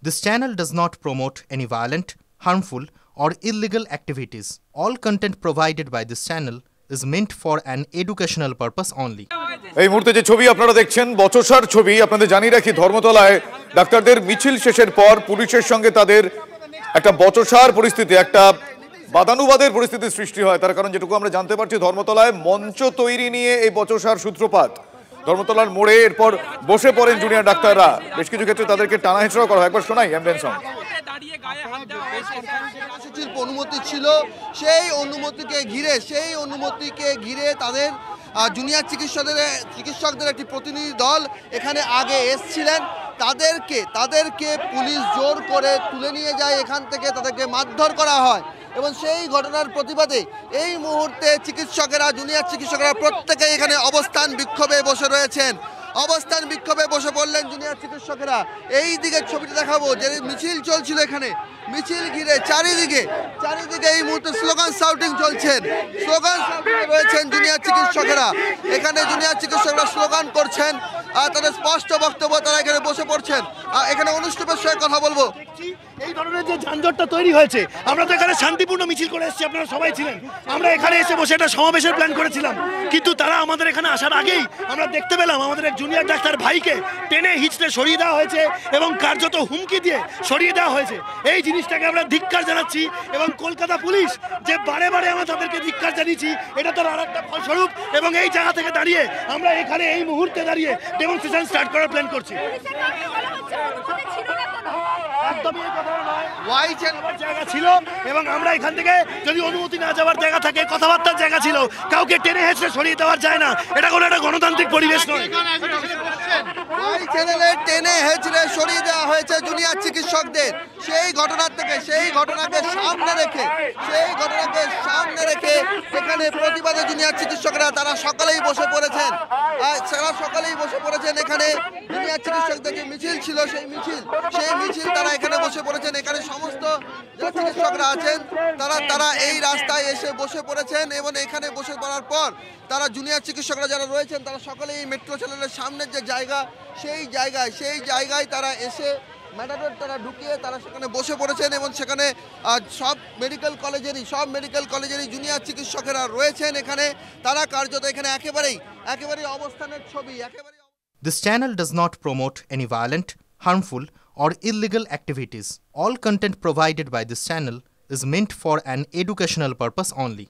This channel does not promote any violent, harmful, or illegal activities. All content provided by this channel is meant for an educational purpose only. এই মুহূর্তে যে ছবি আপনারা দেখছেন বচসার ছবি। আপনাদের জানিয়ে রাখি, ধর্মতলায় ডাক্তারদের মিছিল শেষের পর পুলিশের সঙ্গে তাদের একটা বচসার পরিস্থিতি, একটা বাদানুবাদের পরিস্থিতি সৃষ্টি হয়। তার কারণ যেটুকু আমরা জানতে পারছি, ধর্মতলায় মঞ্চ তৈরি নিয়ে এই বচসার সূত্রপাত। ধর্মতলার মোড়ে এরপর বসে পড়েন জুনিয়র ডাক্তাররা। বেশ কিছু ক্ষেত্রে তাদেরকে টানা হেঁচড়া করা হয়। একবার শোনাই অ্যাম্বুলেন্স সং। অনুমতি ছিল, সেই অনুমতিকে ঘিরে তাদের জুনিয়র চিকিৎসকদের একটি প্রতিনিধি দল এখানে আগে এসছিলেন। তাদেরকে পুলিশ জোর করে তুলে নিয়ে যায় এখান থেকে, তাদেরকে মারধর করা হয় এবং সেই ঘটনার প্রতিবাদে এই মুহূর্তে জুনিয়র চিকিৎসকেরা প্রত্যেকেই এখানে অবস্থান বিক্ষোভে বসে রয়েছেন। অবস্থান বিক্ষোভে বসে পড়লেন জুনিয়র চিকিৎসকেরা। এই দিকের ছবিটা দেখাবো, যে মিছিল চলছিল এখানে, মিছিল ঘিরে চারিদিকে এই মুহূর্তে স্লোগান শাউটিং চলছেন। স্লোগান শাউটিং রয়েছেন জুনিয়র চিকিৎসকেরা। এখানে জুনিয়র চিকিৎসকরা স্লোগান করছেন, তাদের স্পষ্ট বক্তব্য, তারা এখানে বসে পড়ছেন। এখানে অনুষ্ঠবের সঙ্গে কথা বলবো। এই ধরনের যে যানজটটা তৈরি হয়েছে, আমরা তো এখানে শান্তিপূর্ণ মিছিল করে এসেছি, আপনারা সবাই ছিলেন। আমরা এখানে এসে বসে একটা সমাবেশের প্ল্যান করেছিলাম, কিন্তু তারা আমাদের এখানে আসার আগেই আমরা দেখতে পেলাম আমাদের এক জুনিয়র ডাক্তার ভাইকে টেনে হিঁচড়ে সরিয়ে দেওয়া হয়েছে এবং কার্যত হুমকি দিয়ে সরিয়ে দেওয়া হয়েছে। এই জিনিসটাকে আমরা ধিক্কার জানাচ্ছি এবং কলকাতা পুলিশ যে বারে আমরা তাদেরকে ধিক্কার জানিয়েছি, এটা তার আর একটা ফলস্বরূপ। এবং এই জায়গা থেকে দাঁড়িয়ে আমরা এখানে এই মুহূর্তে দাঁড়িয়ে ডেমনস্ট্রেশন স্টার্ট করার প্ল্যান করছি। জায়গা ছিল এবং আমরা এখান থেকে যদি অনুমতি না যাওয়ার জায়গা থাকে, কথাবার্তার জায়গা ছিল, কাউকে টেনে হেঁচড়ে সরিয়ে দেওয়ার যায় না। এটা কোনো একটা গণতান্ত্রিক পরিবেশ নয়। টেনে হেঁচড়ে সরিয়ে দেওয়া হয়েছে জুনিয়র চিকিৎসকদের। সেই ঘটনাকে সামনে রেখে এখানে প্রতিবাদে জুনিয়র চিকিৎসকরা তারা সকালেই বসে পড়েছেন। এখানে জুনিয়র চিকিৎসকদের যে মিছিল ছিল, সেই মিছিল তারা এখানে বসে পড়েছেন। এখানে সমস্ত যারা চিকিৎসকরা আছেন তারা এই রাস্তায় এসে বসে পড়েছেন এবং এখানে বসে পড়ার পর তারা জুনিয়র চিকিৎসকরা যারা রয়েছেন তারা সকলেই এই মেট্রো চ্যানেলের সামনের যে জায়গা, সেই জায়গায় তারা এসে ম্যাটাডোর তারা ঢুকিয়ে তারা সেখানে বসে পড়েছেন এবং সেখানে সব মেডিকেল কলেজেরই জুনিয়র চিকিৎসকেরা রয়েছেন এখানে। তারা কার্যত এখানে একেবারেই অবস্থানের ছবি। This channel does not promote any violent, harmful, or illegal activities. All content provided by this channel is meant for an educational purpose only.